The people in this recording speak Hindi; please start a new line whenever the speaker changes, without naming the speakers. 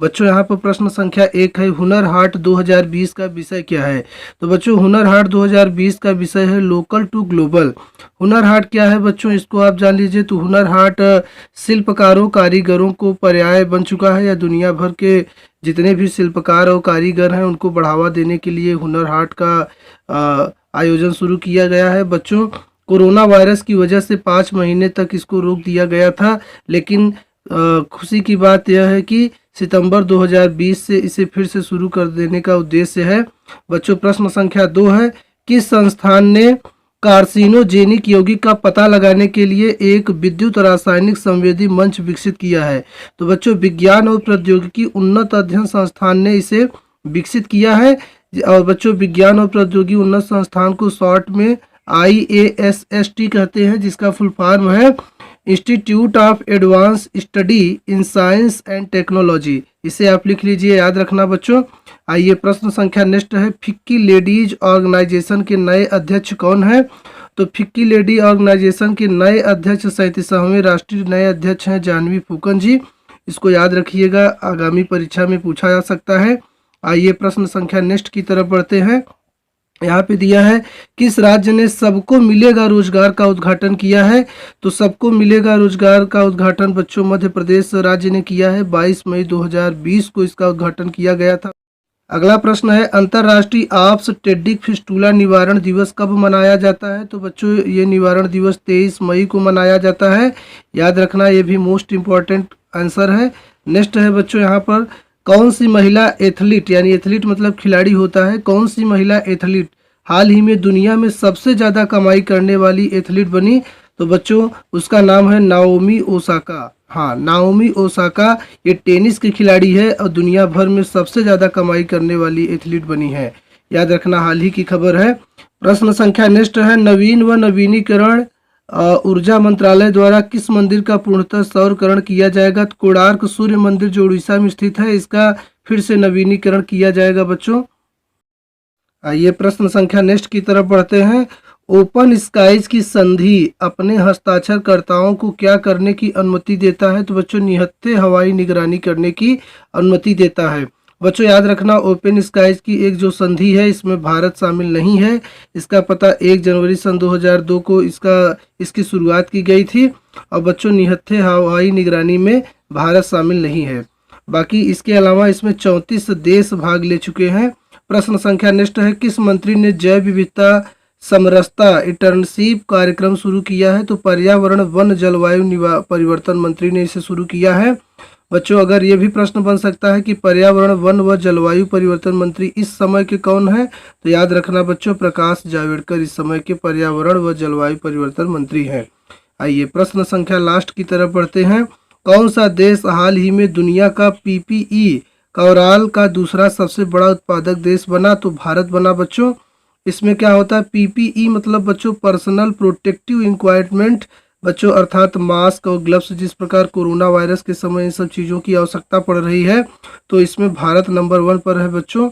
बच्चों यहाँ पर प्रश्न संख्या 1 है, हुनर हाट 2020 का विषय क्या है? तो बच्चों हुनर हाट 2020 का विषय है local to global. Hunar Haat क्या है बच्चों, इसको आप जान लीजिए। तो हुनर हाट शिल्पकारों कारीगरों को पर्याय बन चुका है, या दुनिया भर के जितने भी शिल्पकार और कारीगर हैं उनको बढ़ावा देने के लिए हुनर हाट का आयोजन शुरू किया गया है। बच्चों कोरोना वायरस की वजह से 5 महीने तक इसको रोक दिया गया था, लेकिन खुशी की बात यह है कि सितंबर 2020 से इसे फिर से शुरू कर देने का उद्देश्य है। बच्चों प्रश्न संख्या 2 है, किस संस्थान ने कार्सिनोजेनिक यौगिक का पता लगाने के लिए एक विद्युत रासायनिक संवेदी मंच विकसित किया है? तो बच्चों विज्ञान और प्रौद्योगिकी उन्नत अध्ययन संस्थान ने इसे विकसित किया है। और बच्चों विज्ञान और प्रौद्योगिकी उन्नत संस्थान को शॉर्ट में IASST कहते हैं, जिसका फुल फॉर्म है institute of advance study in science and technology. इसे आप लिख लीजिए, याद रखना बच्चों। आइए प्रश्न संख्या नेक्स्ट है, फिक्की लेडीज ऑर्गेनाइजेशन के नए अध्यक्ष कौन है? तो फिक्की लेडी ऑर्गेनाइजेशन के नए अध्यक्ष 37वें राष्ट्रीय नए अध्यक्ष हैं जानवी फूकन जी। इसको याद रखिएगा, आगामी परीक्षा में पूछा जा सकता है। आइए प्रश्न संख्या नेक्स्ट की तरफ बढ़ते हैं। यहाँ पे दिया है, किस राज्य ने सबको मिलेगा रोजगार का उद्घाटन किया है? तो सबको मिलेगा रोजगार का उद्घाटन बच्चों मध्य प्रदेश राज्य ने किया है। 22 मई 2020 को इसका उद्घाटन किया गया था। अगला प्रश्न है, अंतर्राष्ट्रीय आप्स टेडिक फिस्टूला निवारण दिवस कब मनाया जाता है? तो बच्चों ये निवारण दिवस 23 मई को मनाया जाता है। याद रखना, ये भी मोस्ट इम्पॉर्टेंट आंसर है। नेक्स्ट है बच्चों यहाँ पर, कौन सी महिला एथलीट, यानी एथलीट मतलब खिलाड़ी होता है, कौन सी महिला एथलीट हाल ही में दुनिया में सबसे ज़्यादा कमाई करने वाली एथलीट बनी? तो बच्चों उसका नाम है नाओमी ओसाका। हाँ, नाओमी ओसाका ये टेनिस की खिलाड़ी है और दुनिया भर में सबसे ज़्यादा कमाई करने वाली एथलीट बनी है। याद रखना, हाल ही की खबर है। प्रश्न संख्या नेक्स्ट है, नवीन व नवीनीकरण ऊर्जा मंत्रालय द्वारा किस मंदिर का पूर्णतः सौरकरण किया जाएगा? तो कोणार्क सूर्य मंदिर जो उड़ीसा में स्थित है, इसका फिर से नवीनीकरण किया जाएगा बच्चों। आइए प्रश्न संख्या नेक्स्ट की तरफ बढ़ते हैं। ओपन स्काईज की संधि अपने हस्ताक्षरकर्ताओं को क्या करने की अनुमति देता है? तो बच्चों निहत्थे हवाई निगरानी करने की अनुमति देता है। बच्चों याद रखना, ओपन स्काईज की एक जो संधि है इसमें भारत शामिल नहीं है। इसका पता 1 जनवरी सन 2002 को इसकी शुरुआत की गई थी। और बच्चों निहत्थे हवाई निगरानी में भारत शामिल नहीं है। बाकी इसके अलावा इसमें 34 देश भाग ले चुके हैं। प्रश्न संख्या नेक्स्ट है, किस मंत्री ने जैव विविधता समरसता इंटर्नशिप कार्यक्रम शुरू किया है? तो पर्यावरण वन जलवायु परिवर्तन मंत्री ने इसे शुरू किया है। बच्चों अगर ये भी प्रश्न बन सकता है कि पर्यावरण वन व जलवायु परिवर्तन मंत्री इस समय के कौन है? तो याद रखना बच्चों, प्रकाश जावड़ेकर इस समय के पर्यावरण व जलवायु परिवर्तन मंत्री हैं। आइए प्रश्न संख्या लास्ट की तरफ बढ़ते हैं। कौन सा देश हाल ही में दुनिया का PPE कवराल का दूसरा सबसे बड़ा उत्पादक देश बना? तो भारत बना बच्चों। इसमें क्या होता है, PPE मतलब बच्चों पर्सनल प्रोटेक्टिव इक्विपमेंट बच्चों, अर्थात मास्क और ग्लव्स। जिस प्रकार कोरोना वायरस के समय इन सब चीज़ों की आवश्यकता पड़ रही है, तो इसमें भारत नंबर 1 पर है बच्चों।